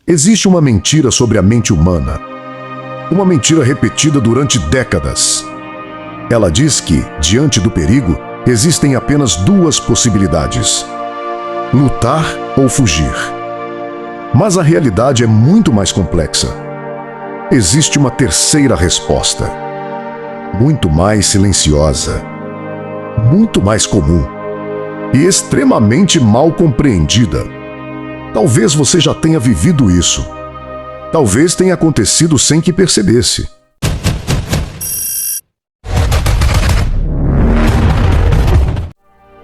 Existe uma mentira sobre a mente humana. Uma mentira repetida durante décadas. Ela diz que, diante do perigo, existem apenas duas possibilidades: lutar ou fugir. Mas a realidade é muito mais complexa. Existe uma terceira resposta, muito mais silenciosa, muito mais comum e extremamente mal compreendida. Talvez você já tenha vivido isso. Talvez tenha acontecido sem que percebesse.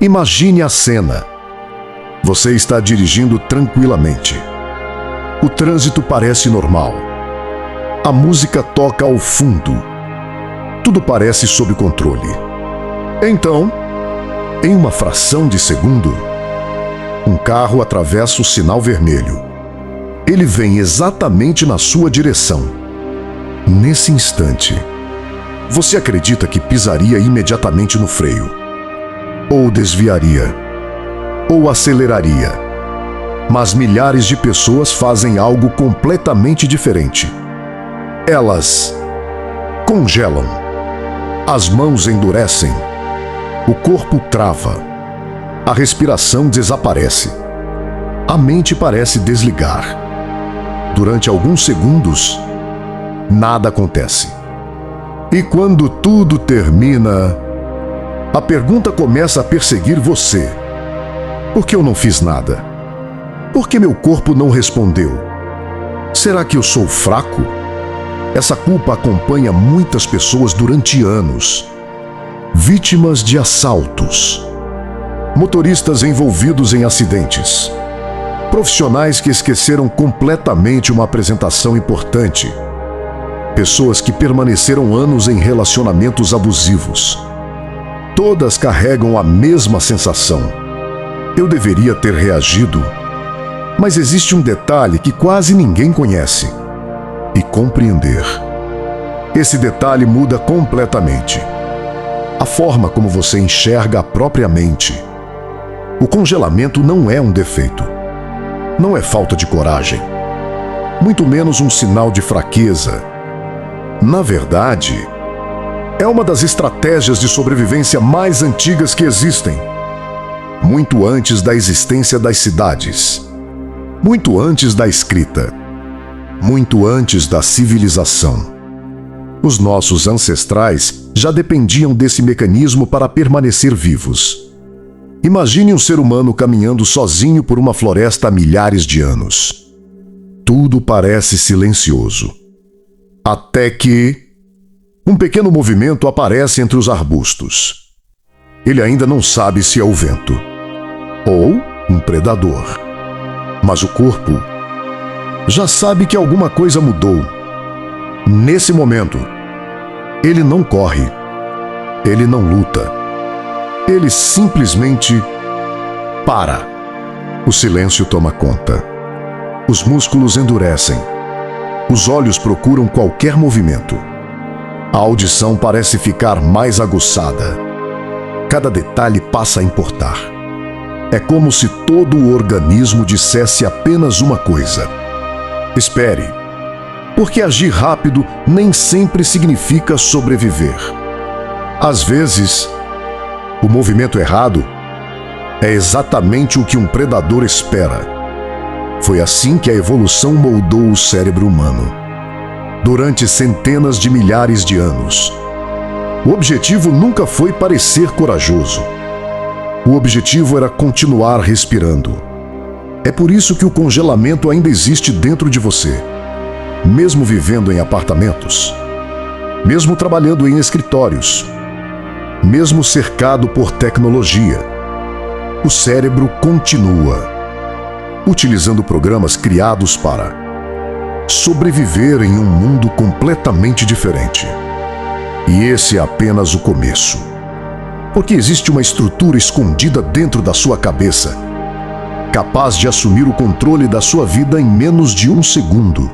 Imagine a cena. Você está dirigindo tranquilamente. O trânsito parece normal. A música toca ao fundo. Tudo parece sob controle. Então, em uma fração de segundo, um carro atravessa o sinal vermelho. Ele vem exatamente na sua direção. Nesse instante, você acredita que pisaria imediatamente no freio, ou desviaria, ou aceleraria. Mas milhares de pessoas fazem algo completamente diferente. Elas congelam. As mãos endurecem. O corpo trava. A respiração desaparece. A mente parece desligar. Durante alguns segundos, nada acontece. E quando tudo termina, a pergunta começa a perseguir você. Por que eu não fiz nada? Por que meu corpo não respondeu? Será que eu sou fraco? Essa culpa acompanha muitas pessoas durante anos. Vítimas de assaltos, motoristas envolvidos em acidentes, profissionais que esqueceram completamente uma apresentação importante, pessoas que permaneceram anos em relacionamentos abusivos. Todas carregam a mesma sensação. Eu deveria ter reagido, mas existe um detalhe que quase ninguém conhece: e compreender. Esse detalhe muda completamente a forma como você enxerga a própria mente. O congelamento não é um defeito. Não é falta de coragem. Muito menos um sinal de fraqueza. Na verdade, é uma das estratégias de sobrevivência mais antigas que existem. Muito antes da existência das cidades. Muito antes da escrita. Muito antes da civilização. Os nossos ancestrais já dependiam desse mecanismo para permanecer vivos. Imagine um ser humano caminhando sozinho por uma floresta há milhares de anos. Tudo parece silencioso. Até que um pequeno movimento aparece entre os arbustos. Ele ainda não sabe se é o vento ou um predador. Mas o corpo já sabe que alguma coisa mudou. Nesse momento, ele não corre, ele não luta, ele simplesmente para. O silêncio toma conta. Os músculos endurecem. Os olhos procuram qualquer movimento. A audição parece ficar mais aguçada. Cada detalhe passa a importar. É como se todo o organismo dissesse apenas uma coisa: espere. Porque agir rápido nem sempre significa sobreviver. Às vezes, o movimento errado é exatamente o que um predador espera. Foi assim que a evolução moldou o cérebro humano. Durante centenas de milhares de anos, o objetivo nunca foi parecer corajoso. O objetivo era continuar respirando. É por isso que o congelamento ainda existe dentro de você. Mesmo vivendo em apartamentos, mesmo trabalhando em escritórios, mesmo cercado por tecnologia, o cérebro continua, utilizando programas criados para sobreviver em um mundo completamente diferente. E esse é apenas o começo. Porque existe uma estrutura escondida dentro da sua cabeça, capaz de assumir o controle da sua vida em menos de um segundo.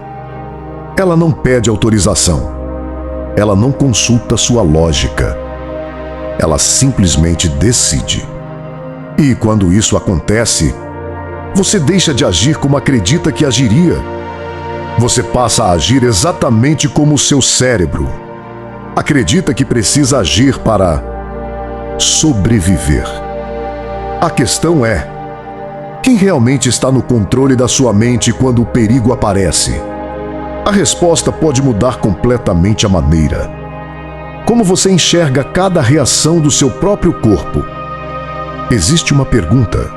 Ela não pede autorização. Ela não consulta sua lógica. Ela simplesmente decide. E quando isso acontece, Você deixa de agir como acredita que agiria. Você passa a agir exatamente como o seu cérebro acredita que precisa agir para sobreviver. A questão é: quem realmente está no controle da sua mente quando o perigo aparece? A resposta pode mudar completamente a maneira como você enxerga cada reação do seu próprio corpo. Existe uma pergunta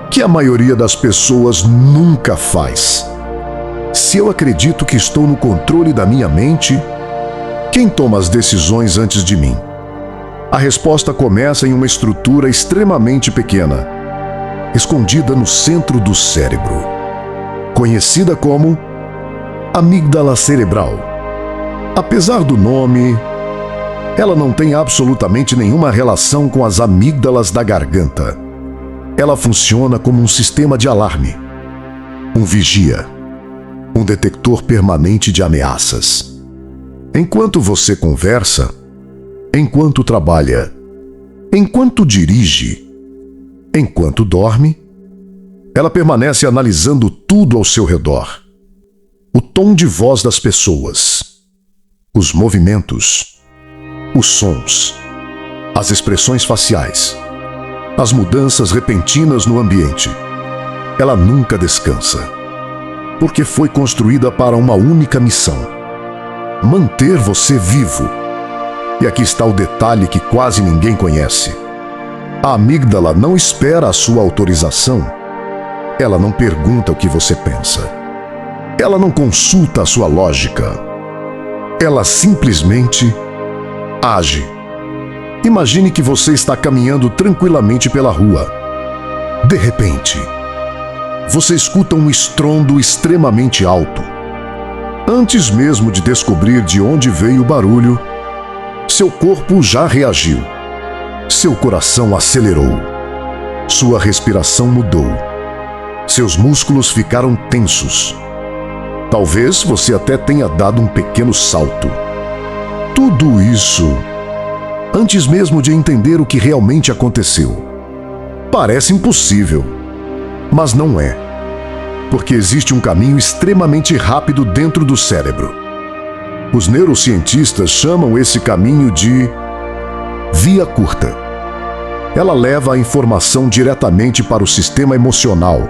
que a maioria das pessoas nunca faz. Se eu acredito que estou no controle da minha mente, quem toma as decisões antes de mim? A resposta começa em uma estrutura extremamente pequena, escondida no centro do cérebro, conhecida como amígdala cerebral. Apesar do nome, ela não tem absolutamente nenhuma relação com as amígdalas da garganta. Ela funciona como um sistema de alarme, um vigia, um detector permanente de ameaças. Enquanto você conversa, enquanto trabalha, enquanto dirige, enquanto dorme, ela permanece analisando tudo ao seu redor. O tom de voz das pessoas, os movimentos, os sons, as expressões faciais, as mudanças repentinas no ambiente. Ela nunca descansa, porque foi construída para uma única missão: manter você vivo. E aqui está o detalhe que quase ninguém conhece. A amígdala não espera a sua autorização. Ela não pergunta o que você pensa. Ela não consulta a sua lógica. Ela simplesmente age. Imagine que você está caminhando tranquilamente pela rua. De repente, você escuta um estrondo extremamente alto. Antes mesmo de descobrir de onde veio o barulho, seu corpo já reagiu. Seu coração acelerou. Sua respiração mudou. Seus músculos ficaram tensos. Talvez você até tenha dado um pequeno salto. Tudo isso antes mesmo de entender o que realmente aconteceu. Parece impossível, mas não é. Porque existe um caminho extremamente rápido dentro do cérebro. Os neurocientistas chamam esse caminho de via curta. Ela leva a informação diretamente para o sistema emocional,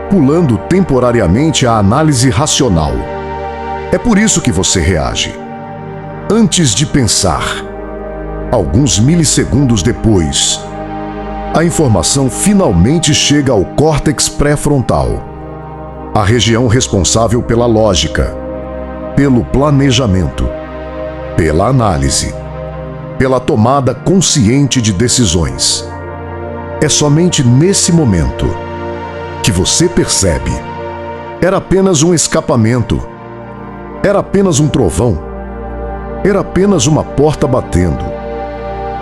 pulando temporariamente a análise racional. É por isso que você reage. Antes de pensar, alguns milissegundos depois, a informação finalmente chega ao córtex pré-frontal, a região responsável pela lógica, pelo planejamento, pela análise, pela tomada consciente de decisões. É somente nesse momento que você percebe: era apenas um escapamento, era apenas um trovão, era apenas uma porta batendo.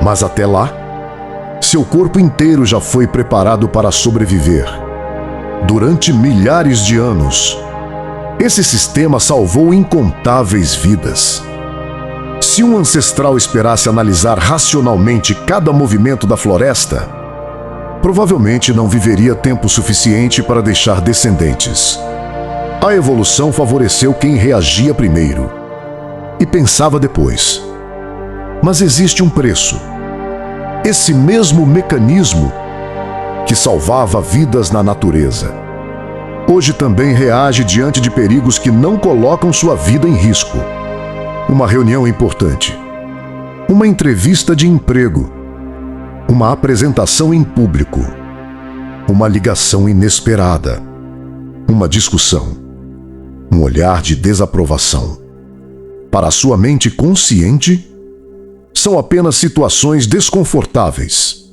Mas até lá, seu corpo inteiro já foi preparado para sobreviver. Durante milhares de anos, esse sistema salvou incontáveis vidas. Se um ancestral esperasse analisar racionalmente cada movimento da floresta, provavelmente não viveria tempo suficiente para deixar descendentes. A evolução favoreceu quem reagia primeiro e pensava depois. Mas existe um preço. Esse mesmo mecanismo que salvava vidas na natureza, hoje também reage diante de perigos que não colocam sua vida em risco. Uma reunião importante, uma entrevista de emprego, uma apresentação em público, uma ligação inesperada, uma discussão, um olhar de desaprovação. Para a sua mente consciente, são apenas situações desconfortáveis.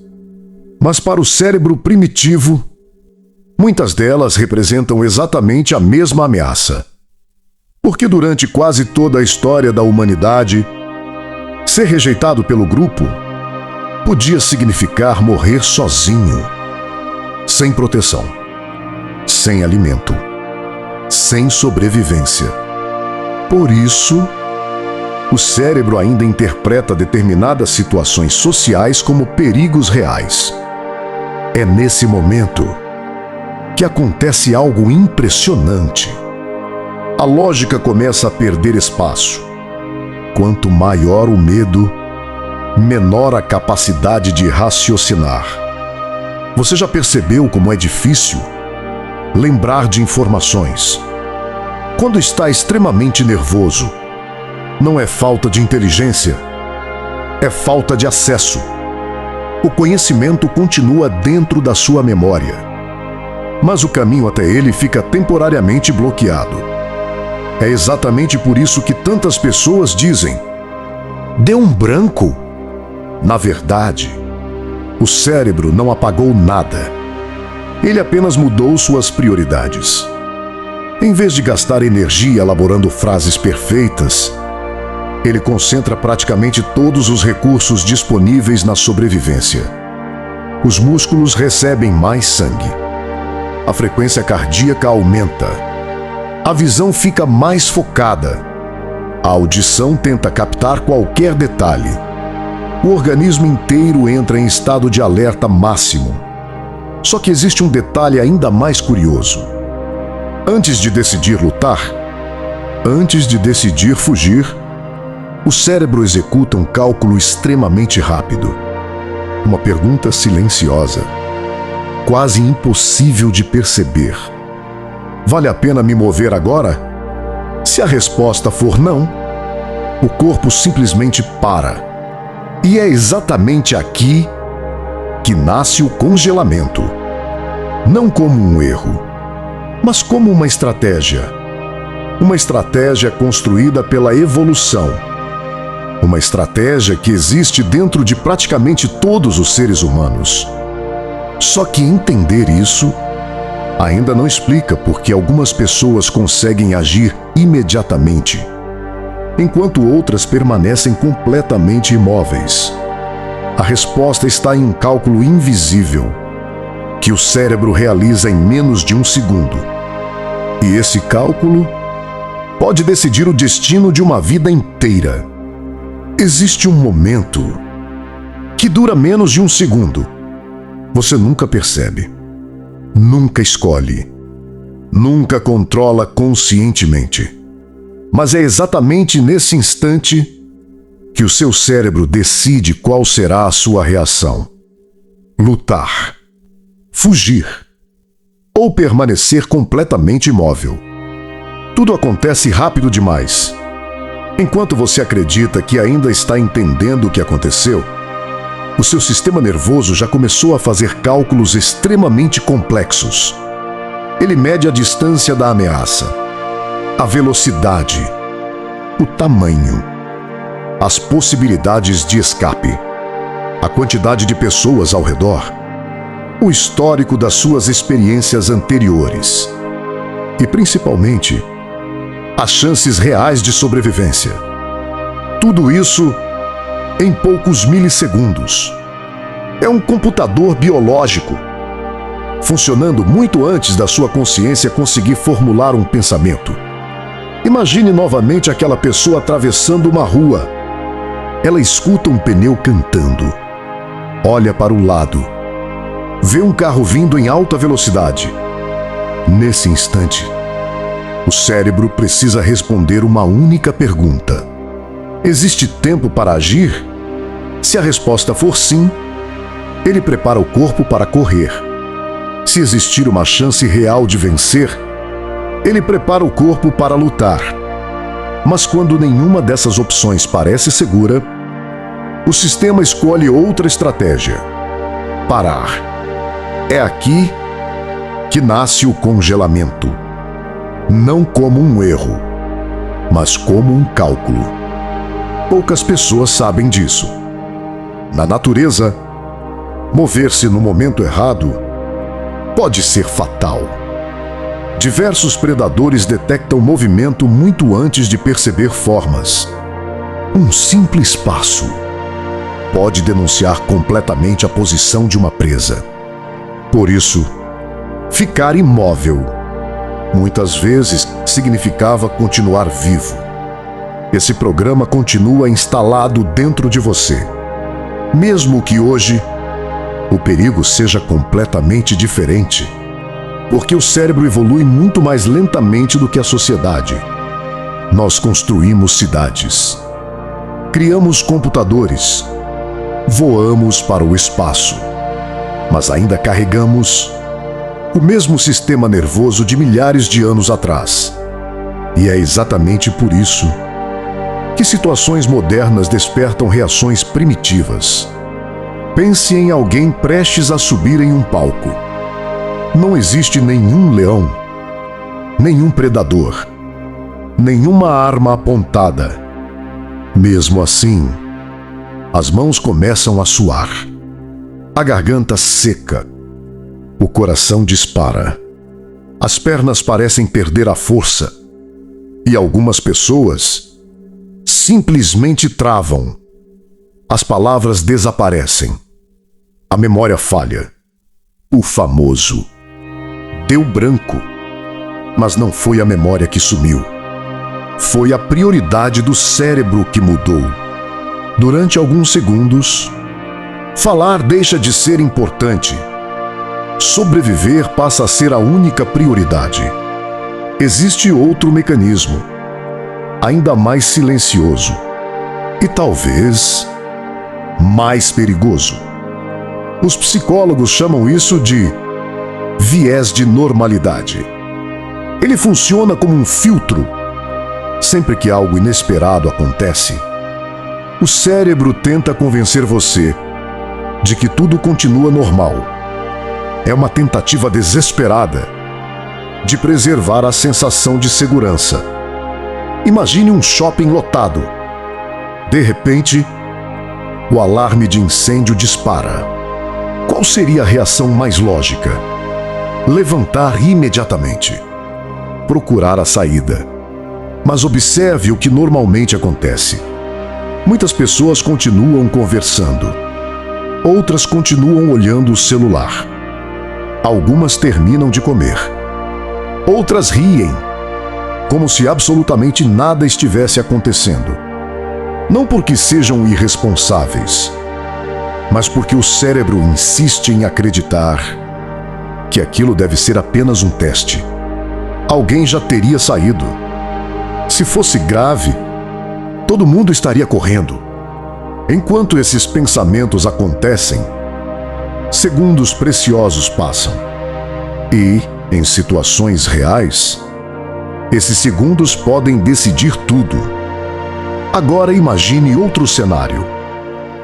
Mas para o cérebro primitivo, muitas delas representam exatamente a mesma ameaça. Porque durante quase toda a história da humanidade, ser rejeitado pelo grupo podia significar morrer sozinho, sem proteção, sem alimento, sem sobrevivência. Por isso, o cérebro ainda interpreta determinadas situações sociais como perigos reais. É nesse momento que acontece algo impressionante. A lógica começa a perder espaço. Quanto maior o medo, menor a capacidade de raciocinar. Você já percebeu como é difícil lembrar de informações? Quando está extremamente nervoso, não é falta de inteligência, é falta de acesso. O conhecimento continua dentro da sua memória, mas o caminho até ele fica temporariamente bloqueado. É exatamente por isso que tantas pessoas dizem: deu um branco. Na verdade, o cérebro não apagou nada. Ele apenas mudou suas prioridades. Em vez de gastar energia elaborando frases perfeitas, ele concentra praticamente todos os recursos disponíveis na sobrevivência. Os músculos recebem mais sangue. A frequência cardíaca aumenta. A visão fica mais focada. A audição tenta captar qualquer detalhe. O organismo inteiro entra em estado de alerta máximo. Só que existe um detalhe ainda mais curioso. Antes de decidir lutar, antes de decidir fugir, o cérebro executa um cálculo extremamente rápido. Uma pergunta silenciosa, quase impossível de perceber. Vale a pena me mover agora? Se a resposta for não, o corpo simplesmente para. E é exatamente aqui que nasce o congelamento. Não como um erro, mas como uma estratégia. Uma estratégia construída pela evolução. Uma estratégia que existe dentro de praticamente todos os seres humanos. Só que entender isso ainda não explica por que algumas pessoas conseguem agir imediatamente, enquanto outras permanecem completamente imóveis. A resposta está em um cálculo invisível, que o cérebro realiza em menos de um segundo. E esse cálculo pode decidir o destino de uma vida inteira. Existe um momento que dura menos de um segundo. Você nunca percebe, nunca escolhe, nunca controla conscientemente. Mas é exatamente nesse instante que o seu cérebro decide qual será a sua reação: lutar, fugir ou permanecer completamente imóvel. Tudo acontece rápido demais. Enquanto você acredita que ainda está entendendo o que aconteceu, o seu sistema nervoso já começou a fazer cálculos extremamente complexos. Ele mede a distância da ameaça, a velocidade, o tamanho, as possibilidades de escape, a quantidade de pessoas ao redor, o histórico das suas experiências anteriores e, principalmente, as chances reais de sobrevivência. Tudo isso em poucos milissegundos. É um computador biológico, funcionando muito antes da sua consciência conseguir formular um pensamento. Imagine novamente aquela pessoa atravessando uma rua. Ela escuta um pneu cantando. Olha para o lado. Vê um carro vindo em alta velocidade. Nesse instante, o cérebro precisa responder uma única pergunta: existe tempo para agir? Se a resposta for sim, ele prepara o corpo para correr. Se existir uma chance real de vencer, ele prepara o corpo para lutar. Mas quando nenhuma dessas opções parece segura, o sistema escolhe outra estratégia: parar. É aqui que nasce o congelamento. Não como um erro, mas como um cálculo. Poucas pessoas sabem disso. Na natureza, mover-se no momento errado pode ser fatal. Diversos predadores detectam o movimento muito antes de perceber formas. Um simples passo pode denunciar completamente a posição de uma presa. Por isso, ficar imóvel muitas vezes significava continuar vivo. Esse programa continua instalado dentro de você. Mesmo que hoje o perigo seja completamente diferente, Porque o cérebro evolui muito mais lentamente do que a sociedade. Nós construímos cidades, criamos computadores, voamos para o espaço, mas ainda carregamos o mesmo sistema nervoso de milhares de anos atrás. E é exatamente por isso que situações modernas despertam reações primitivas. Pense em alguém prestes a subir em um palco. Não existe nenhum leão, nenhum predador, nenhuma arma apontada. Mesmo assim, as mãos começam a suar, a garganta seca, o coração dispara, as pernas parecem perder a força e algumas pessoas simplesmente travam. As palavras desaparecem, a memória falha. O famoso deu branco, mas não foi a memória que sumiu. Foi a prioridade do cérebro que mudou. Durante alguns segundos, falar deixa de ser importante. Sobreviver passa a ser a única prioridade. Existe outro mecanismo, ainda mais silencioso e talvez mais perigoso. Os psicólogos chamam isso de viés de normalidade. Ele funciona como um filtro. Sempre que algo inesperado acontece, o cérebro tenta convencer você de que tudo continua normal. É uma tentativa desesperada de preservar a sensação de segurança. Imagine um shopping lotado. De repente, o alarme de incêndio dispara. Qual seria a reação mais lógica? Levantar imediatamente. Procurar a saída. Mas observe o que normalmente acontece. Muitas pessoas continuam conversando. Outras continuam olhando o celular. Algumas terminam de comer. Outras riem, como se absolutamente nada estivesse acontecendo. Não porque sejam irresponsáveis, mas porque o cérebro insiste em acreditar que aquilo deve ser apenas um teste. Alguém já teria saído. Se fosse grave, todo mundo estaria correndo. Enquanto esses pensamentos acontecem, segundos preciosos passam. E, em situações reais, esses segundos podem decidir tudo. Agora imagine outro cenário.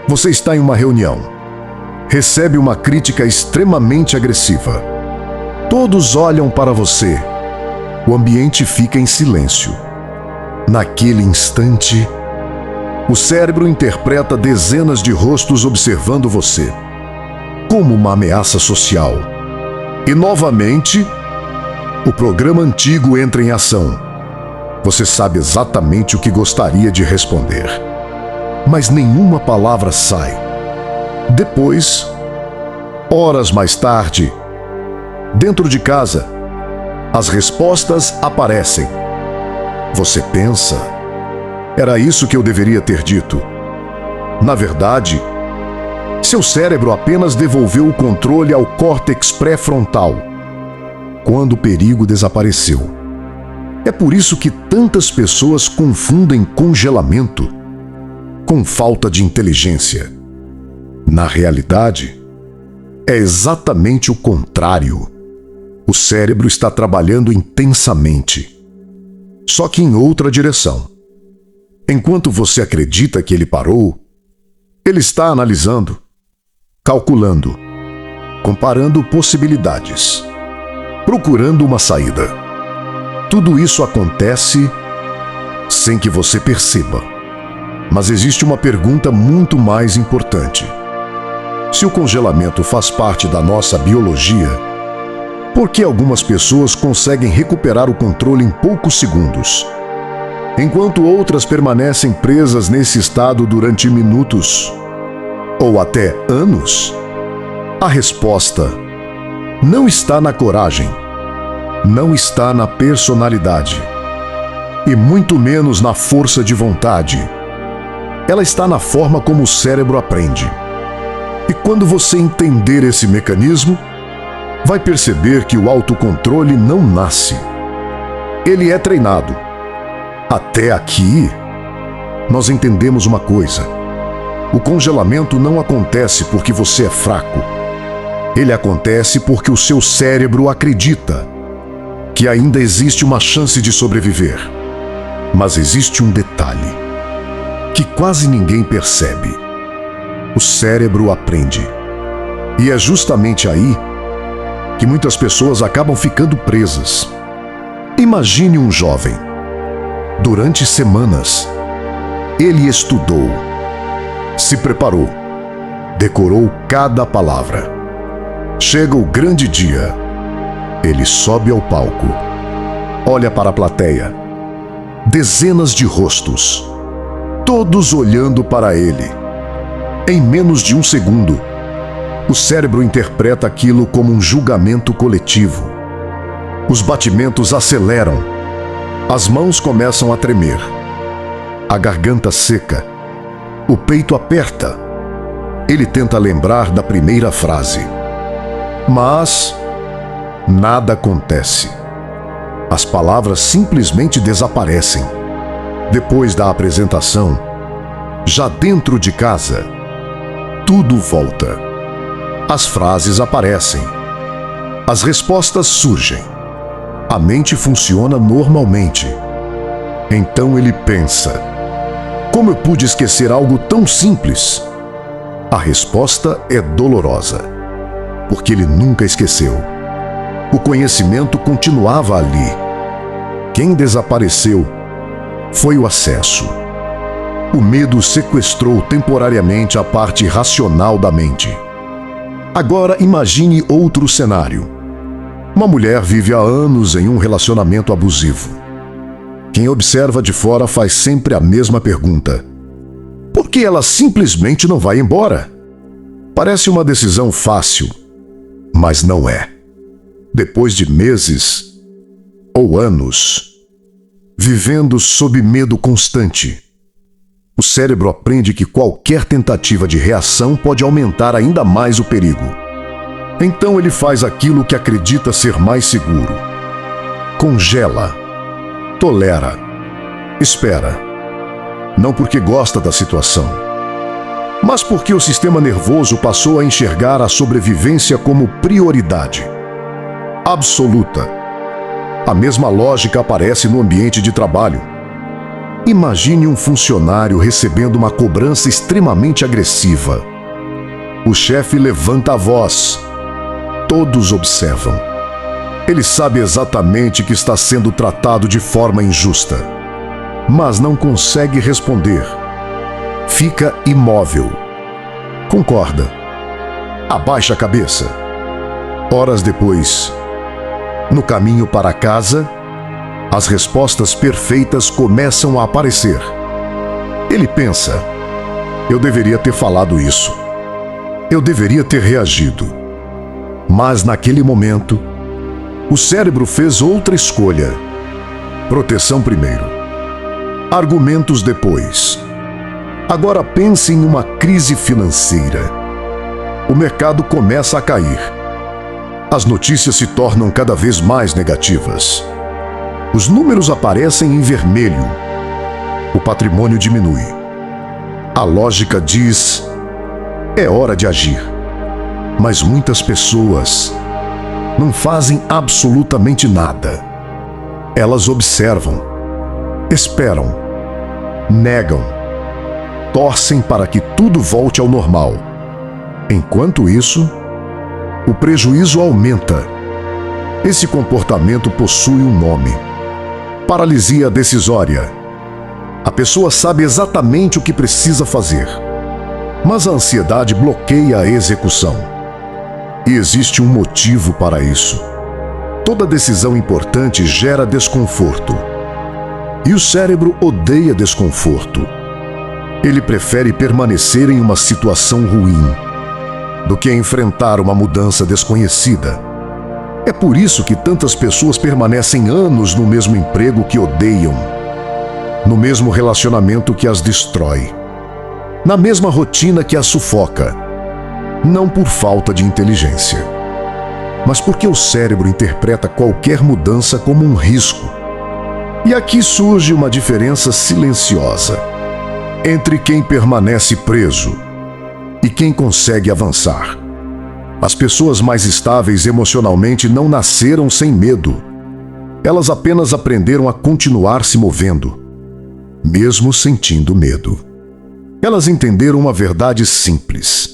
Você está em uma reunião. Recebe uma crítica extremamente agressiva. Todos olham para você. O ambiente fica em silêncio. Naquele instante, o cérebro interpreta dezenas de rostos observando você, como uma ameaça social. E novamente, o programa antigo entra em ação. Você sabe exatamente o que gostaria de responder, mas nenhuma palavra sai. Depois, horas mais tarde, dentro de casa, as respostas aparecem. Você pensa, era isso que eu deveria ter dito. Na verdade, seu cérebro apenas devolveu o controle ao córtex pré-frontal, quando o perigo desapareceu. É por isso que tantas pessoas confundem congelamento com falta de inteligência. Na realidade, é exatamente o contrário. O cérebro está trabalhando intensamente, só que em outra direção. Enquanto você acredita que ele parou, ele está analisando, calculando, comparando possibilidades, procurando uma saída. Tudo isso acontece sem que você perceba. Mas existe uma pergunta muito mais importante. Se o congelamento faz parte da nossa biologia, por que algumas pessoas conseguem recuperar o controle em poucos segundos, enquanto outras permanecem presas nesse estado durante minutos ou até anos? A resposta não está na coragem, não está na personalidade e muito menos na força de vontade. Ela está na forma como o cérebro aprende. E quando você entender esse mecanismo, vai perceber que o autocontrole não nasce. Ele é treinado. Até aqui, nós entendemos uma coisa: o congelamento não acontece porque você é fraco. Ele acontece porque o seu cérebro acredita que ainda existe uma chance de sobreviver. Mas existe um detalhe que quase ninguém percebe. O cérebro aprende. E é justamente aí que muitas pessoas acabam ficando presas. Imagine um jovem. Durante semanas, ele estudou, se preparou, decorou cada palavra. Chega o grande dia. Ele sobe ao palco, olha para a plateia. Dezenas de rostos, todos olhando para ele. Em menos de um segundo, o cérebro interpreta aquilo como um julgamento coletivo. Os batimentos aceleram, as mãos começam a tremer, a garganta seca, o peito aperta. Ele tenta lembrar da primeira frase, mas nada acontece. As palavras simplesmente desaparecem. Depois da apresentação, já dentro de casa, tudo volta. As frases aparecem. As respostas surgem. A mente funciona normalmente. Então ele pensa: como eu pude esquecer algo tão simples? A resposta é dolorosa, porque ele nunca esqueceu. O conhecimento continuava ali. Quem desapareceu foi o acesso. O medo sequestrou temporariamente a parte racional da mente. Agora imagine outro cenário. Uma mulher vive há anos em um relacionamento abusivo. Quem observa de fora faz sempre a mesma pergunta: por que ela simplesmente não vai embora? Parece uma decisão fácil, mas não é. Depois de meses ou anos vivendo sob medo constante, o cérebro aprende que qualquer tentativa de reação pode aumentar ainda mais o perigo. Então ele faz aquilo que acredita ser mais seguro. Congela, tolera, espera. Não porque gosta da situação, mas porque o sistema nervoso passou a enxergar a sobrevivência como prioridade absoluta. A mesma lógica aparece no ambiente de trabalho. Imagine um funcionário recebendo uma cobrança extremamente agressiva. O chefe levanta a voz. Todos observam. Ele sabe exatamente que está sendo tratado de forma injusta, mas não consegue responder. Fica imóvel. Concorda. Abaixa a cabeça. Horas depois, no caminho para casa, as respostas perfeitas começam a aparecer. Ele pensa: eu deveria ter falado isso. Eu deveria ter reagido. Mas naquele momento, o cérebro fez outra escolha. Proteção primeiro. Argumentos depois. Agora pense em uma crise financeira. O mercado começa a cair. As notícias se tornam cada vez mais negativas. Os números aparecem em vermelho. O patrimônio diminui. A lógica diz: é hora de agir. Mas muitas pessoas não fazem absolutamente nada. Elas observam, esperam, negam, torcem para que tudo volte ao normal. Enquanto isso, o prejuízo aumenta. Esse comportamento possui um nome: paralisia decisória. A pessoa sabe exatamente o que precisa fazer, mas a ansiedade bloqueia a execução. E existe um motivo para isso. Toda decisão importante gera desconforto. E o cérebro odeia desconforto. Ele prefere permanecer em uma situação ruim do que enfrentar uma mudança desconhecida. É por isso que tantas pessoas permanecem anos no mesmo emprego que odeiam, no mesmo relacionamento que as destrói, na mesma rotina que as sufoca, não por falta de inteligência, mas porque o cérebro interpreta qualquer mudança como um risco. E aqui surge uma diferença silenciosa entre quem permanece preso e quem consegue avançar. As pessoas mais estáveis emocionalmente não nasceram sem medo. Elas apenas aprenderam a continuar se movendo, mesmo sentindo medo. Elas entenderam uma verdade simples.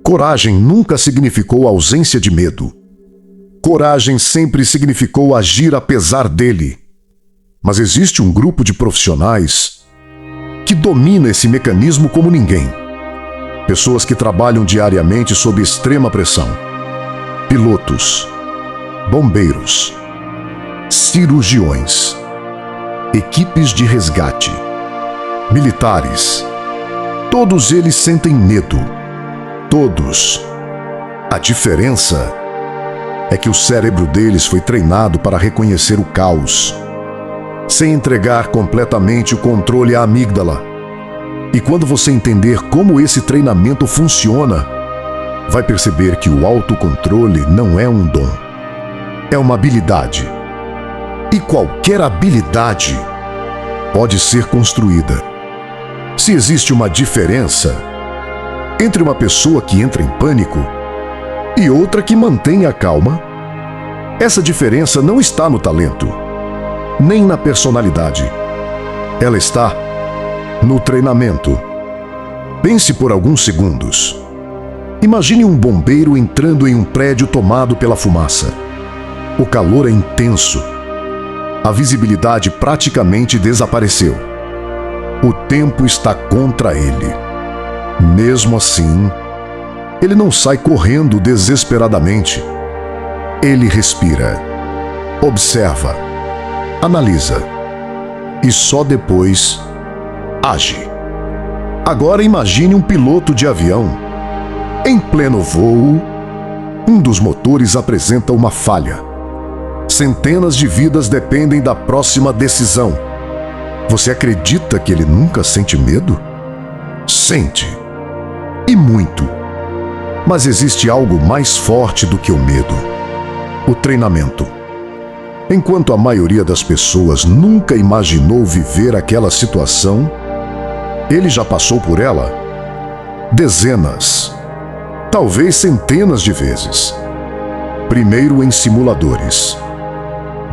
Coragem nunca significou ausência de medo. Coragem sempre significou agir apesar dele. Mas existe um grupo de profissionais que domina esse mecanismo como ninguém. Pessoas que trabalham diariamente sob extrema pressão. Pilotos, bombeiros, cirurgiões, equipes de resgate, militares. Todos eles sentem medo. Todos. A diferença é que o cérebro deles foi treinado para reconhecer o caos, sem entregar completamente o controle à amígdala. E quando você entender como esse treinamento funciona, vai perceber que o autocontrole não é um dom, é uma habilidade. E qualquer habilidade pode ser construída. Se existe uma diferença entre uma pessoa que entra em pânico e outra que mantém a calma, essa diferença não está no talento, nem na personalidade. Ela está no treinamento. Pense por alguns segundos. Imagine um bombeiro entrando em um prédio tomado pela fumaça. O calor é intenso. A visibilidade praticamente desapareceu. O tempo está contra ele. Mesmo assim, ele não sai correndo desesperadamente. Ele respira, observa, analisa e só depois age. Agora imagine um piloto de avião. Em pleno voo, um dos motores apresenta uma falha. Centenas de vidas dependem da próxima decisão. Você acredita que ele nunca sente medo? Sente. E muito. Mas existe algo mais forte do que o medo: o treinamento. Enquanto a maioria das pessoas nunca imaginou viver aquela situação, ele já passou por ela dezenas, talvez centenas de vezes. Primeiro em simuladores,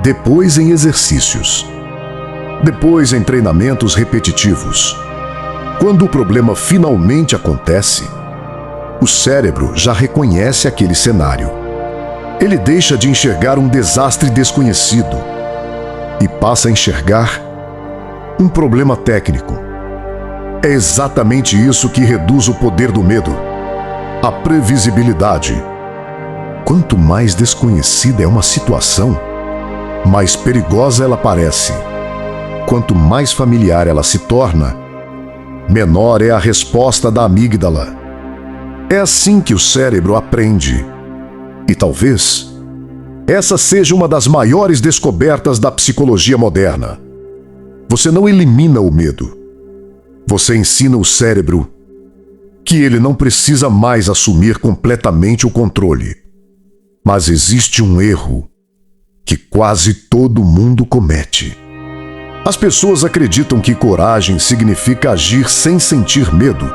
depois em exercícios, depois em treinamentos repetitivos. Quando o problema finalmente acontece, o cérebro já reconhece aquele cenário. Ele deixa de enxergar um desastre desconhecido e passa a enxergar um problema técnico. É exatamente isso que reduz o poder do medo: a previsibilidade. Quanto mais desconhecida é uma situação, mais perigosa ela parece. Quanto mais familiar ela se torna, menor é a resposta da amígdala. É assim que o cérebro aprende. E talvez essa seja uma das maiores descobertas da psicologia moderna. Você não elimina o medo. Você ensina o cérebro que ele não precisa mais assumir completamente o controle. Mas existe um erro que quase todo mundo comete. As pessoas acreditam que coragem significa agir sem sentir medo.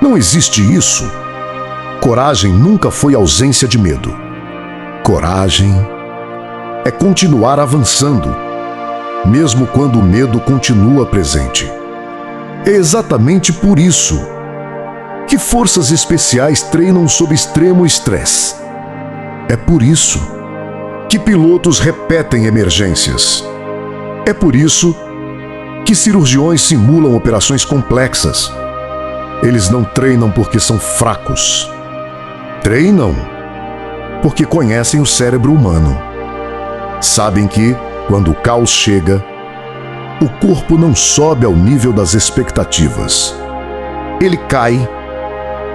Não existe isso. Coragem nunca foi ausência de medo. Coragem é continuar avançando, mesmo quando o medo continua presente. É exatamente por isso que forças especiais treinam sob extremo estresse. É por isso que pilotos repetem emergências. É por isso que cirurgiões simulam operações complexas. Eles não treinam porque são fracos. Treinam porque conhecem o cérebro humano. Sabem que, quando o caos chega, o corpo não sobe ao nível das expectativas. Ele cai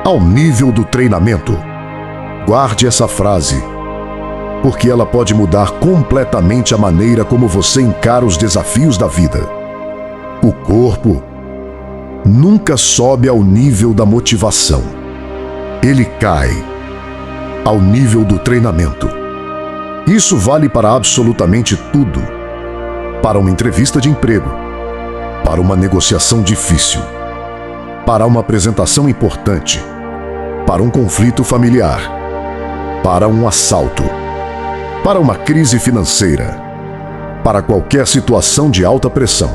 ao nível do treinamento. Guarde essa frase, porque ela pode mudar completamente a maneira como você encara os desafios da vida. O corpo nunca sobe ao nível da motivação. Ele cai ao nível do treinamento. Isso vale para absolutamente tudo. Para uma entrevista de emprego, para uma negociação difícil, para uma apresentação importante, para um conflito familiar, para um assalto, para uma crise financeira, para qualquer situação de alta pressão.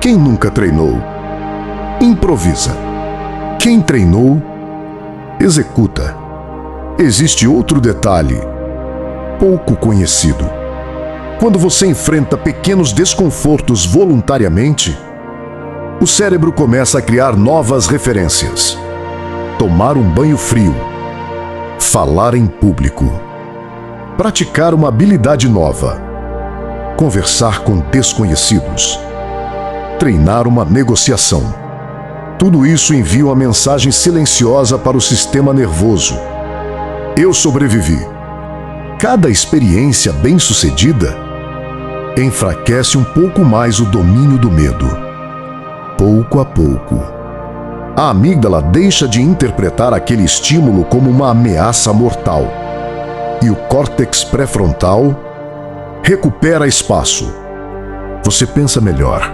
Quem nunca treinou, improvisa. Quem treinou, executa. Existe outro detalhe, pouco conhecido. Quando você enfrenta pequenos desconfortos voluntariamente, o cérebro começa a criar novas referências. Tomar um banho frio, falar em público, praticar uma habilidade nova, conversar com desconhecidos, treinar uma negociação. Tudo isso envia uma mensagem silenciosa para o sistema nervoso. Eu sobrevivi. Cada experiência bem-sucedida enfraquece um pouco mais o domínio do medo. Pouco a pouco, a amígdala deixa de interpretar aquele estímulo como uma ameaça mortal e o córtex pré-frontal recupera espaço. Você pensa melhor,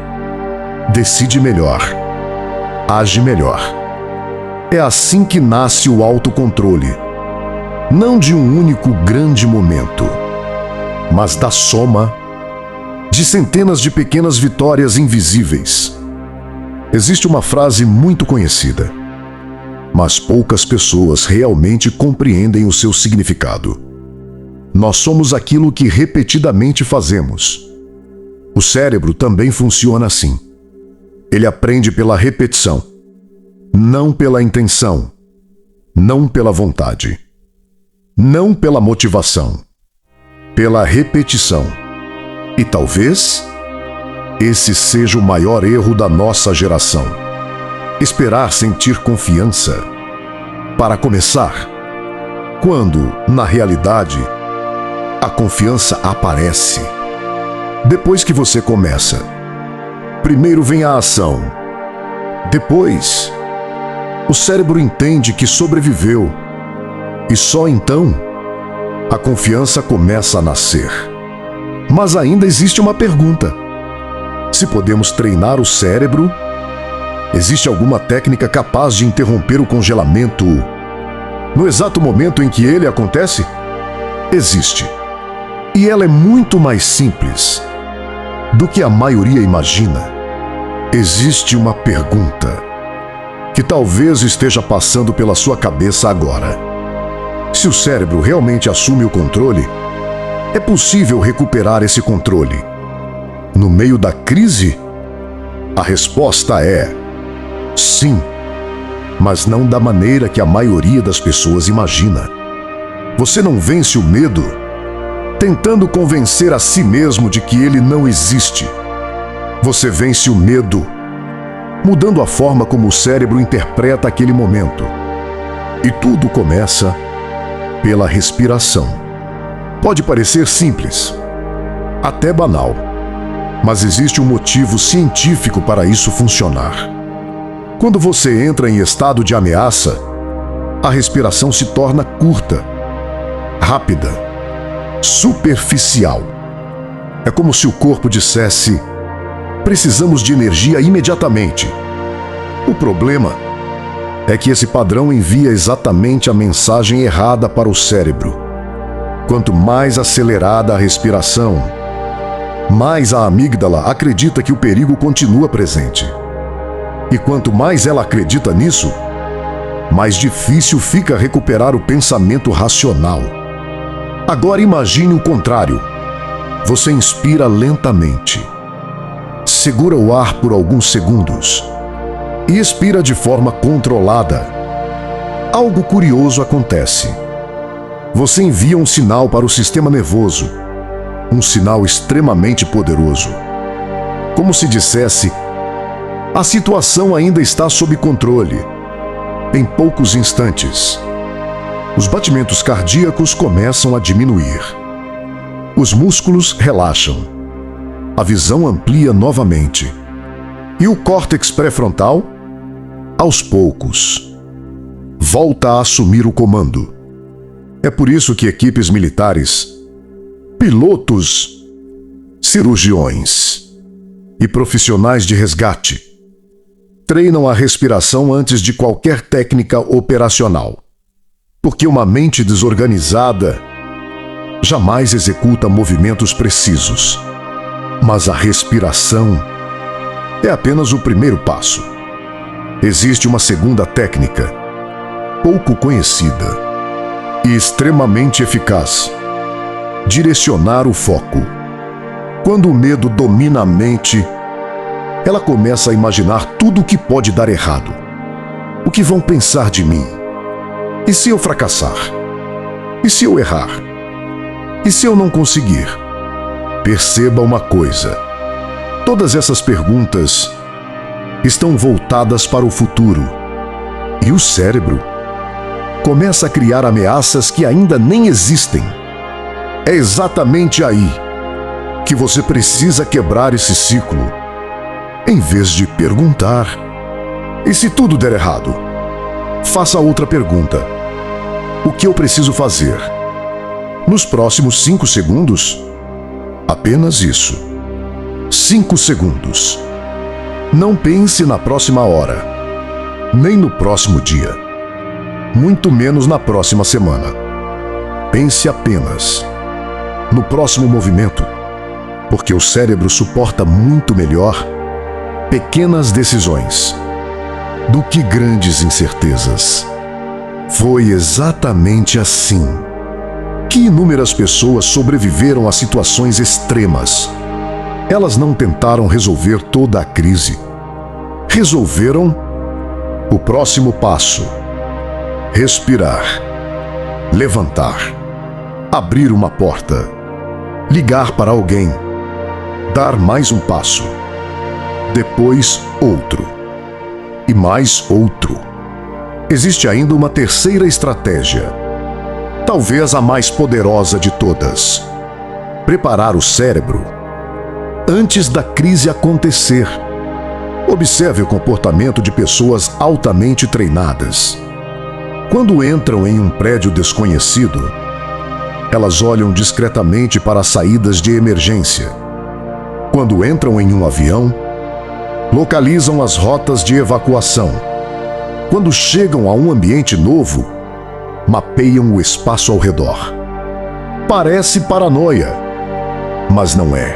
decide melhor, age melhor. É assim que nasce o autocontrole, não de um único grande momento, mas da soma de centenas de pequenas vitórias invisíveis. Existe uma frase muito conhecida, mas poucas pessoas realmente compreendem o seu significado. Nós somos aquilo que repetidamente fazemos. O cérebro também funciona assim. Ele aprende pela repetição, não pela intenção, não pela vontade, não pela motivação, pela repetição. E talvez esse seja o maior erro da nossa geração. Esperar sentir confiança para começar, quando, na realidade, a confiança aparece depois que você começa. Primeiro vem a ação. Depois, o cérebro entende que sobreviveu. E só então, a confiança começa a nascer. Mas ainda existe uma pergunta. Se podemos treinar o cérebro, existe alguma técnica capaz de interromper o congelamento no exato momento em que ele acontece? Existe. E ela é muito mais simples do que a maioria imagina. Existe uma pergunta que talvez esteja passando pela sua cabeça agora. Se o cérebro realmente assume o controle, é possível recuperar esse controle no meio da crise? A resposta é sim, mas não da maneira que a maioria das pessoas imagina. Você não vence o medo tentando convencer a si mesmo de que ele não existe. Você vence o medo mudando a forma como o cérebro interpreta aquele momento. E tudo começa pela respiração. Pode parecer simples, até banal, mas existe um motivo científico para isso funcionar. Quando você entra em estado de ameaça, a respiração se torna curta, rápida, superficial. É como se o corpo dissesse: precisamos de energia imediatamente. O problema é que esse padrão envia exatamente a mensagem errada para o cérebro. Quanto mais acelerada a respiração, mais a amígdala acredita que o perigo continua presente. E quanto mais ela acredita nisso, mais difícil fica recuperar o pensamento racional. Agora imagine o contrário. Você inspira lentamente, segura o ar por alguns segundos e expira de forma controlada. Algo curioso acontece. Você envia um sinal para o sistema nervoso, um sinal extremamente poderoso. Como se dissesse: a situação ainda está sob controle. Em poucos instantes, os batimentos cardíacos começam a diminuir. Os músculos relaxam. A visão amplia novamente. E o córtex pré-frontal, aos poucos, volta a assumir o comando. É por isso que equipes militares, pilotos, cirurgiões e profissionais de resgate treinam a respiração antes de qualquer técnica operacional. Porque uma mente desorganizada jamais executa movimentos precisos. Mas a respiração é apenas o primeiro passo. Existe uma segunda técnica, pouco conhecida e extremamente eficaz: direcionar o foco. Quando o medo domina a mente, ela começa a imaginar tudo o que pode dar errado. O que vão pensar de mim? E se eu fracassar? E se eu errar? E se eu não conseguir? Perceba uma coisa: todas essas perguntas estão voltadas para o futuro. E o cérebro começa a criar ameaças que ainda nem existem. É exatamente aí que você precisa quebrar esse ciclo. Em vez de perguntar: e se tudo der errado? Faça outra pergunta: o que eu preciso fazer? Nos próximos 5 segundos, apenas isso. 5 segundos. Não pense na próxima hora, nem no próximo dia, muito menos na próxima semana. Pense apenas no próximo movimento, porque o cérebro suporta muito melhor pequenas decisões do que grandes incertezas. Foi exatamente assim que inúmeras pessoas sobreviveram a situações extremas. Elas não tentaram resolver toda a crise. Resolveram o próximo passo: respirar, levantar, abrir uma porta, ligar para alguém, dar mais um passo, depois outro e mais outro. Existe ainda uma terceira estratégia, talvez a mais poderosa de todas: preparar o cérebro antes da crise acontecer. Observe o comportamento de pessoas altamente treinadas. Quando entram em um prédio desconhecido, elas olham discretamente para as saídas de emergência. Quando entram em um avião, localizam as rotas de evacuação. Quando chegam a um ambiente novo, mapeiam o espaço ao redor. Parece paranoia, mas não é.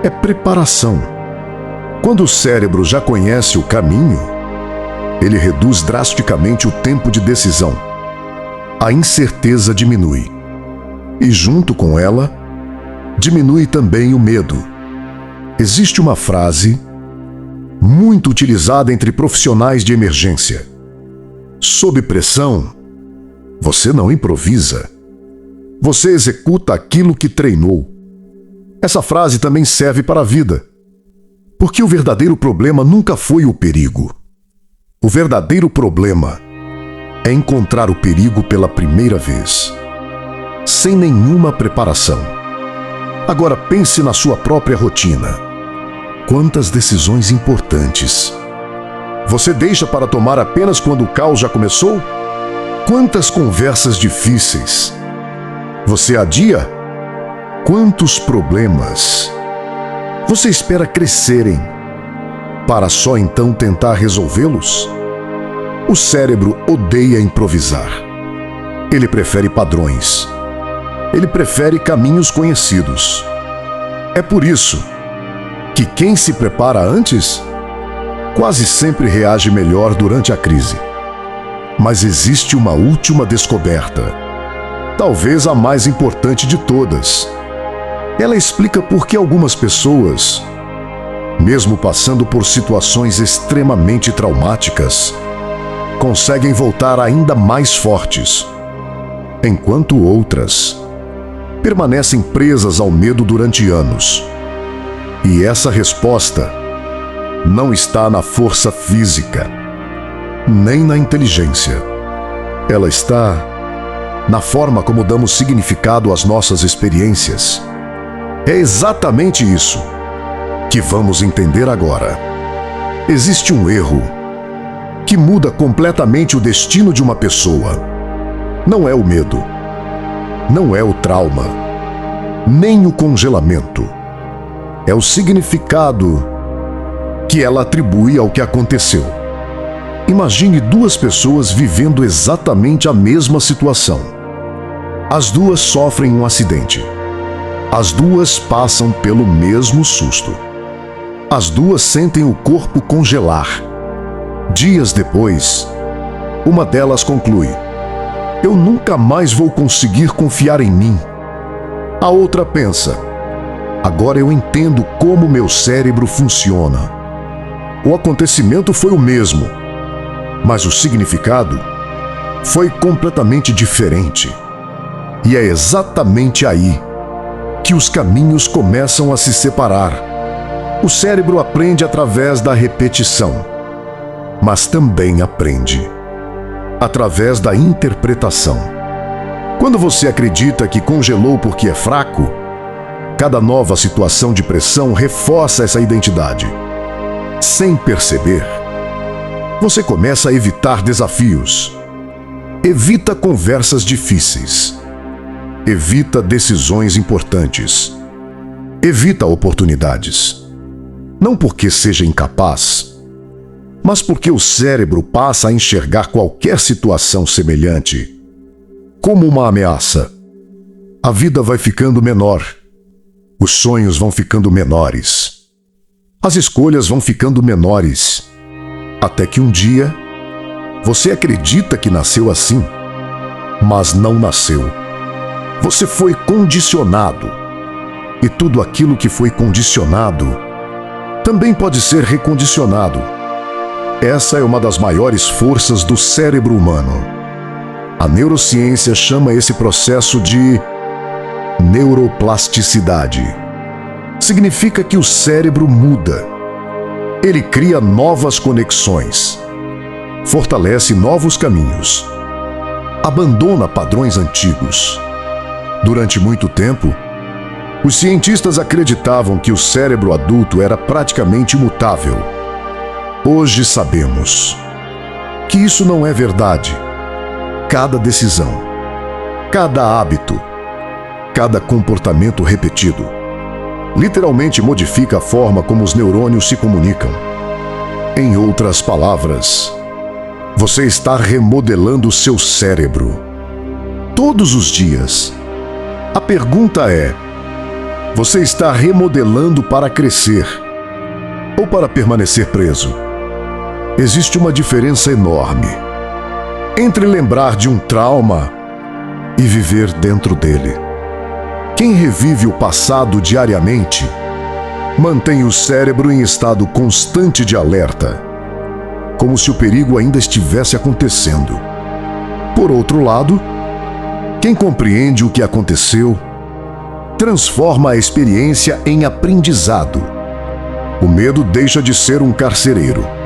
É preparação. Quando o cérebro já conhece o caminho, ele reduz drasticamente o tempo de decisão. A incerteza diminui. E junto com ela, diminui também o medo. Existe uma frase muito utilizada entre profissionais de emergência: sob pressão, você não improvisa. Você executa aquilo que treinou. Essa frase também serve para a vida. Porque o verdadeiro problema nunca foi o perigo. O verdadeiro problema é encontrar o perigo pela primeira vez, sem nenhuma preparação. Agora pense na sua própria rotina. Quantas decisões importantes você deixa para tomar apenas quando o caos já começou? Quantas conversas difíceis você adia? Quantos problemas você espera crescerem para só então tentar resolvê-los? O cérebro odeia improvisar. Ele prefere padrões. Ele prefere caminhos conhecidos. É por isso que quem se prepara antes quase sempre reage melhor durante a crise. Mas existe uma última descoberta, talvez a mais importante de todas. Ela explica por que algumas pessoas, mesmo passando por situações extremamente traumáticas, conseguem voltar ainda mais fortes, enquanto outras permanecem presas ao medo durante anos. E essa resposta não está na força física, nem na inteligência. Ela está na forma como damos significado às nossas experiências. É exatamente isso que vamos entender agora. Existe um erro que muda completamente o destino de uma pessoa. Não é o medo, não é o trauma, nem o congelamento. É o significado que ela atribui ao que aconteceu. Imagine duas pessoas vivendo exatamente a mesma situação. As duas sofrem um acidente. As duas passam pelo mesmo susto. As duas sentem o corpo congelar. Dias depois, uma delas conclui: eu nunca mais vou conseguir confiar em mim. A outra pensa: agora eu entendo como meu cérebro funciona. O acontecimento foi o mesmo, mas o significado foi completamente diferente. E é exatamente aí que os caminhos começam a se separar. O cérebro aprende através da repetição, mas também aprende através da interpretação. Quando você acredita que congelou porque é fraco, cada nova situação de pressão reforça essa identidade. Sem perceber, você começa a evitar desafios, evita conversas difíceis, evita decisões importantes, evita oportunidades. Não porque seja incapaz, mas porque o cérebro passa a enxergar qualquer situação semelhante como uma ameaça. A vida vai ficando menor, os sonhos vão ficando menores, as escolhas vão ficando menores, até que um dia você acredita que nasceu assim, mas não nasceu. Você foi condicionado, e tudo aquilo que foi condicionado também pode ser recondicionado. Essa é uma das maiores forças do cérebro humano. A neurociência chama esse processo de neuroplasticidade. Significa que o cérebro muda. Ele cria novas conexões, fortalece novos caminhos, abandona padrões antigos. Durante muito tempo, os cientistas acreditavam que o cérebro adulto era praticamente imutável. Hoje sabemos que isso não é verdade. Cada decisão, cada hábito, cada comportamento repetido, literalmente modifica a forma como os neurônios se comunicam. Em outras palavras, você está remodelando seu cérebro todos os dias. A pergunta é: você está remodelando para crescer ou para permanecer preso? Existe uma diferença enorme entre lembrar de um trauma e viver dentro dele. Quem revive o passado diariamente mantém o cérebro em estado constante de alerta, como se o perigo ainda estivesse acontecendo. Por outro lado, quem compreende o que aconteceu transforma a experiência em aprendizado. O medo deixa de ser um carcereiro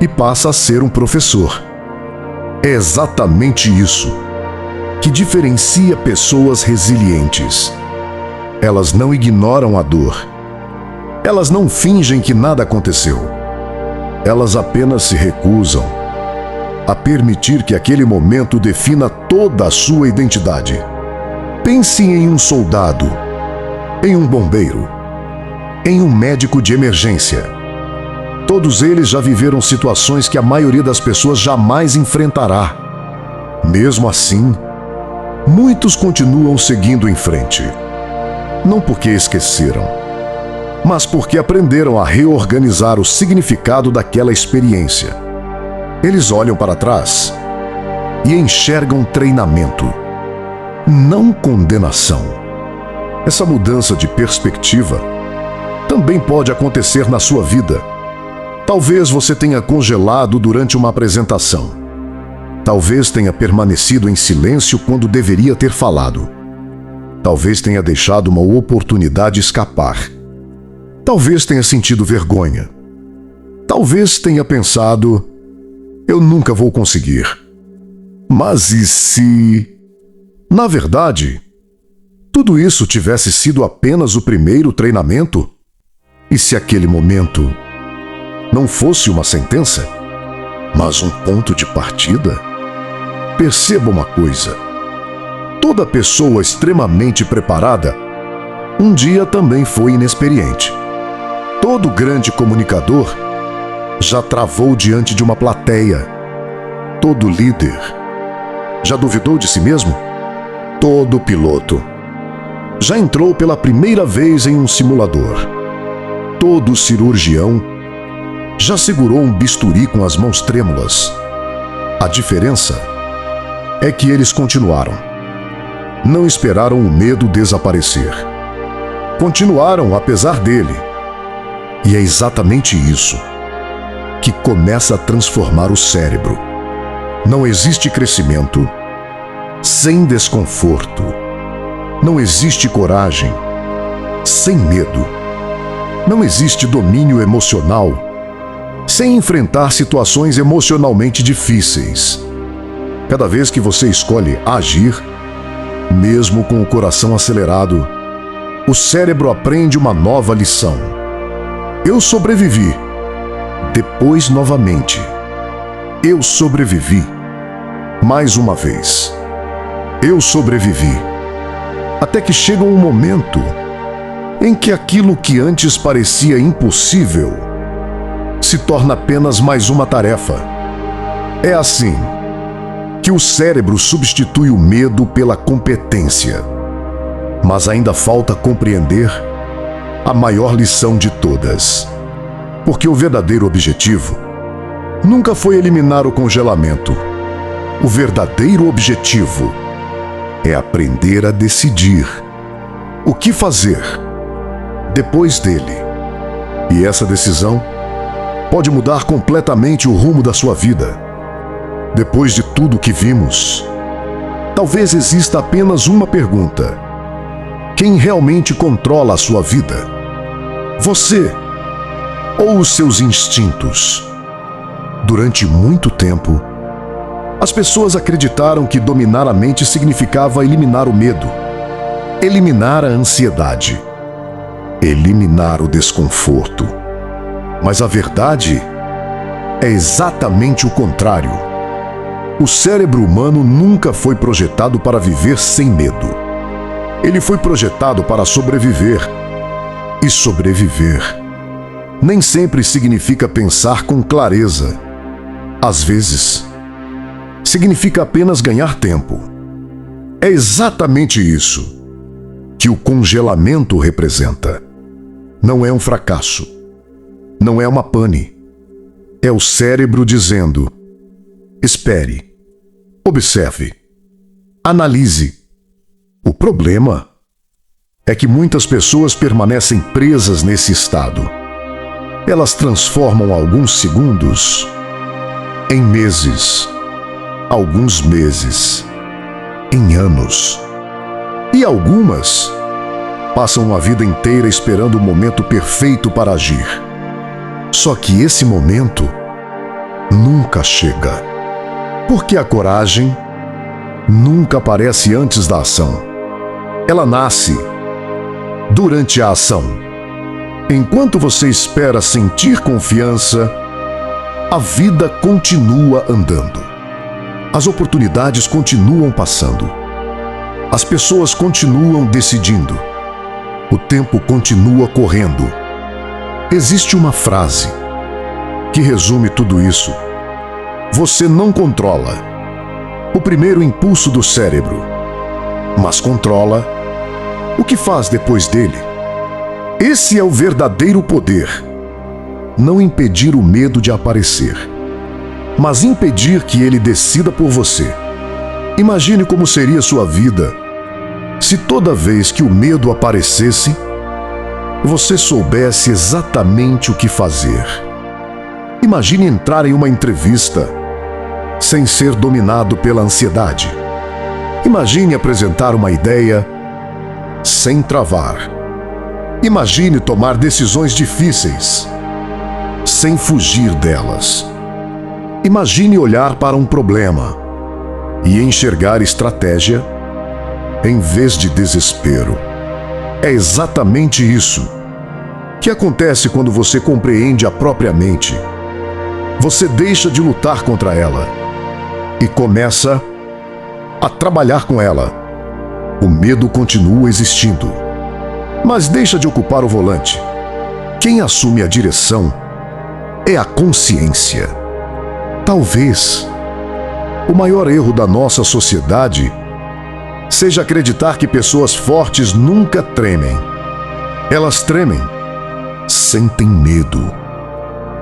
e passa a ser um professor. É exatamente isso que diferencia pessoas resilientes. Elas não ignoram a dor. Elas não fingem que nada aconteceu. Elas apenas se recusam a permitir que aquele momento defina toda a sua identidade. Pense em um soldado, em um bombeiro, em um médico de emergência. Todos eles já viveram situações que a maioria das pessoas jamais enfrentará. Mesmo assim, muitos continuam seguindo em frente. Não porque esqueceram, mas porque aprenderam a reorganizar o significado daquela experiência. Eles olham para trás e enxergam treinamento, não condenação. Essa mudança de perspectiva também pode acontecer na sua vida. Talvez você tenha congelado durante uma apresentação. Talvez tenha permanecido em silêncio quando deveria ter falado. Talvez tenha deixado uma oportunidade escapar. Talvez tenha sentido vergonha. Talvez tenha pensado: eu nunca vou conseguir. Mas e se, na verdade, tudo isso tivesse sido apenas o primeiro treinamento? E se aquele momento não fosse uma sentença, mas um ponto de partida? Perceba uma coisa: toda pessoa extremamente preparada um dia também foi inexperiente. Todo grande comunicador já travou diante de uma plateia. Todo líder já duvidou de si mesmo? Todo piloto já entrou pela primeira vez em um simulador. Todo cirurgião já segurou um bisturi com as mãos trêmulas. A diferença é que eles continuaram. Não esperaram o medo desaparecer. Continuaram apesar dele. E é exatamente isso que começa a transformar o cérebro. Não existe crescimento sem desconforto. Não existe coragem sem medo. Não existe domínio emocional sem enfrentar situações emocionalmente difíceis. Cada vez que você escolhe agir, mesmo com o coração acelerado, o cérebro aprende uma nova lição. Eu sobrevivi. Depois, novamente. Eu sobrevivi. Mais uma vez. Eu sobrevivi. Até que chega um momento em que aquilo que antes parecia impossível se torna apenas mais uma tarefa. É assim que o cérebro substitui o medo pela competência. Mas ainda falta compreender a maior lição de todas. Porque o verdadeiro objetivo nunca foi eliminar o congelamento. O verdadeiro objetivo é aprender a decidir o que fazer depois dele. E essa decisão pode mudar completamente o rumo da sua vida. Depois de tudo que vimos, talvez exista apenas uma pergunta: quem realmente controla a sua vida? Você ou os seus instintos? Durante muito tempo, as pessoas acreditaram que dominar a mente significava eliminar o medo, eliminar a ansiedade, eliminar o desconforto. Mas a verdade é exatamente o contrário. O cérebro humano nunca foi projetado para viver sem medo. Ele foi projetado para sobreviver. E sobreviver nem sempre significa pensar com clareza. Às vezes, significa apenas ganhar tempo. É exatamente isso que o congelamento representa. Não é um fracasso. Não é uma pane. É o cérebro dizendo: espere, observe, analise. O problema é que muitas pessoas permanecem presas nesse estado. Elas transformam alguns segundos em meses, alguns meses em anos. E algumas passam a vida inteira esperando o momento perfeito para agir. Só que esse momento nunca chega. Porque a coragem nunca aparece antes da ação. Ela nasce durante a ação. Enquanto você espera sentir confiança, a vida continua andando. As oportunidades continuam passando. As pessoas continuam decidindo. O tempo continua correndo. Existe uma frase que resume tudo isso. Você não controla o primeiro impulso do cérebro, mas controla o que faz depois dele. Esse é o verdadeiro poder. Não impedir o medo de aparecer, mas impedir que ele decida por você. Imagine como seria sua vida se toda vez que o medo aparecesse, você soubesse exatamente o que fazer. Imagine entrar em uma entrevista sem ser dominado pela ansiedade. Imagine apresentar uma ideia sem travar. Imagine tomar decisões difíceis sem fugir delas. Imagine olhar para um problema e enxergar estratégia em vez de desespero. É exatamente isso que acontece quando você compreende a própria mente. Você deixa de lutar contra ela e começa a trabalhar com ela. O medo continua existindo, mas deixa de ocupar o volante. Quem assume a direção é a consciência. Talvez o maior erro da nossa sociedade seja acreditar que pessoas fortes nunca tremem. Elas tremem, sentem medo,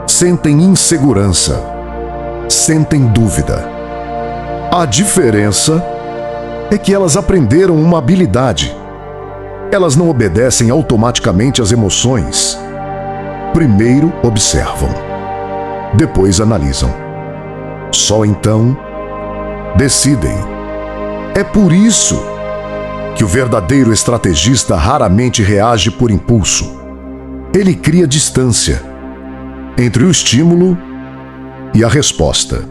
sentem insegurança, sentem dúvida. A diferença é que elas aprenderam uma habilidade. Elas não obedecem automaticamente às emoções. Primeiro observam, depois analisam. Só então decidem. É por isso que o verdadeiro estrategista raramente reage por impulso. Ele cria distância entre o estímulo e a resposta.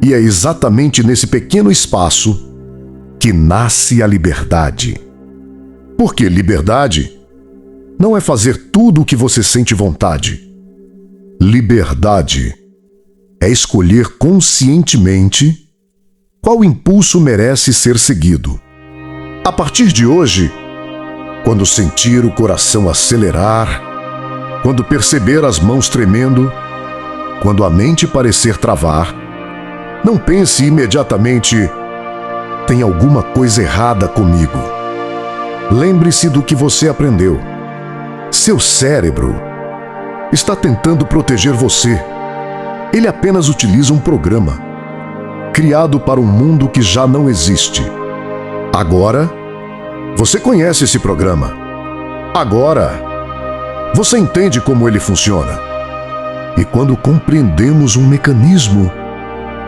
E é exatamente nesse pequeno espaço que nasce a liberdade. Porque liberdade não é fazer tudo o que você sente vontade. Liberdade é escolher conscientemente qual impulso merece ser seguido. A partir de hoje, quando sentir o coração acelerar, quando perceber as mãos tremendo, quando a mente parecer travar, não pense imediatamente: tem alguma coisa errada comigo. Lembre-se do que você aprendeu. Seu cérebro está tentando proteger você. Ele apenas utiliza um programa criado para um mundo que já não existe. Agora, você conhece esse programa. Agora, você entende como ele funciona. E quando compreendemos um mecanismo,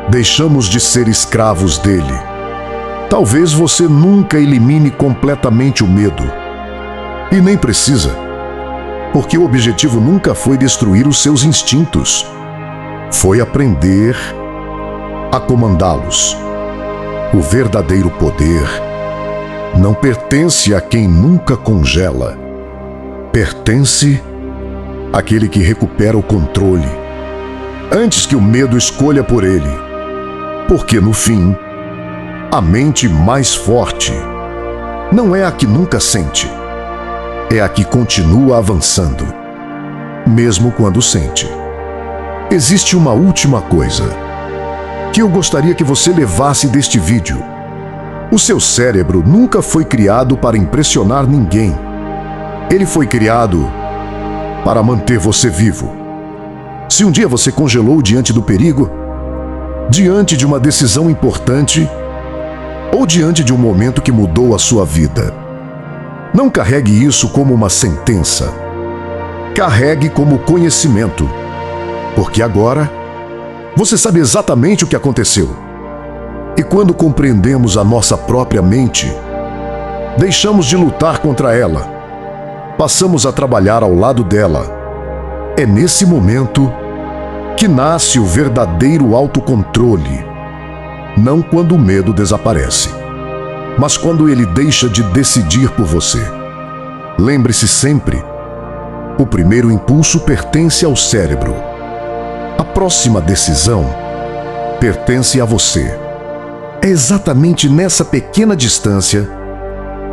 deixamos de ser escravos dele. Talvez você nunca elimine completamente o medo. E nem precisa, porque o objetivo nunca foi destruir os seus instintos. Foi aprender a comandá-los. O verdadeiro poder não pertence a quem nunca congela. Pertence àquele que recupera o controle, antes que o medo escolha por ele. Porque, no fim, a mente mais forte não é a que nunca sente, é a que continua avançando, mesmo quando sente. Existe uma última coisa que eu gostaria que você levasse deste vídeo. O seu cérebro nunca foi criado para impressionar ninguém. Ele foi criado para manter você vivo. Se um dia você congelou diante do perigo, diante de uma decisão importante ou diante de um momento que mudou a sua vida, não carregue isso como uma sentença. Carregue como conhecimento, porque agora você sabe exatamente o que aconteceu. E quando compreendemos a nossa própria mente, deixamos de lutar contra ela. Passamos a trabalhar ao lado dela. É nesse momento que nasce o verdadeiro autocontrole. Não quando o medo desaparece, mas quando ele deixa de decidir por você. Lembre-se sempre, o primeiro impulso pertence ao cérebro. A próxima decisão pertence a você. É exatamente nessa pequena distância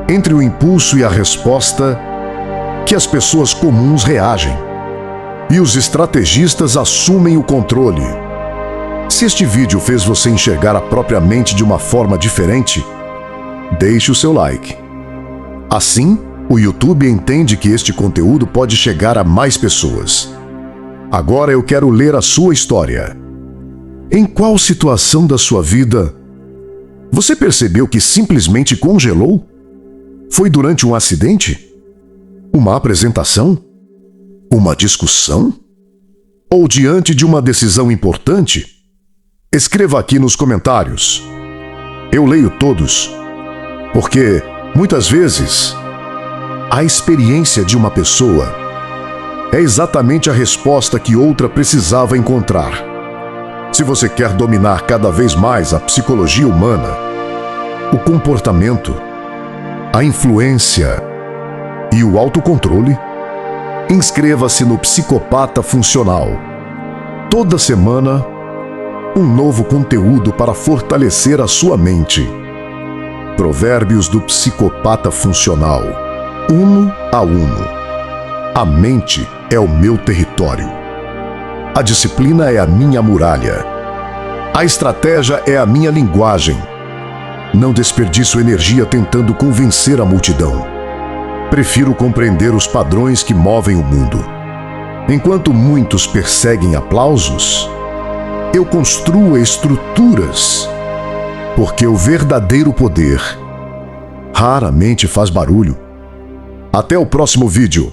entre o impulso e a resposta que as pessoas comuns reagem e os estrategistas assumem o controle. Se este vídeo fez você enxergar a própria mente de uma forma diferente, deixe o seu like. Assim, o YouTube entende que este conteúdo pode chegar a mais pessoas. Agora eu quero ler a sua história. Em qual situação da sua vida você percebeu que simplesmente congelou? Foi durante um acidente? Uma apresentação? Uma discussão? Ou diante de uma decisão importante? Escreva aqui nos comentários. Eu leio todos, porque, muitas vezes, a experiência de uma pessoa é exatamente a resposta que outra precisava encontrar. Se você quer dominar cada vez mais a psicologia humana, o comportamento, a influência e o autocontrole, inscreva-se no Psicopata Funcional. Toda semana, um novo conteúdo para fortalecer a sua mente. Provérbios do psicopata funcional. Uno a uno. A mente é o meu território. A disciplina é a minha muralha. A estratégia é a minha linguagem. Não desperdiço energia tentando convencer a multidão. Prefiro compreender os padrões que movem o mundo. Enquanto muitos perseguem aplausos, eu construo estruturas, porque o verdadeiro poder raramente faz barulho. Até o próximo vídeo.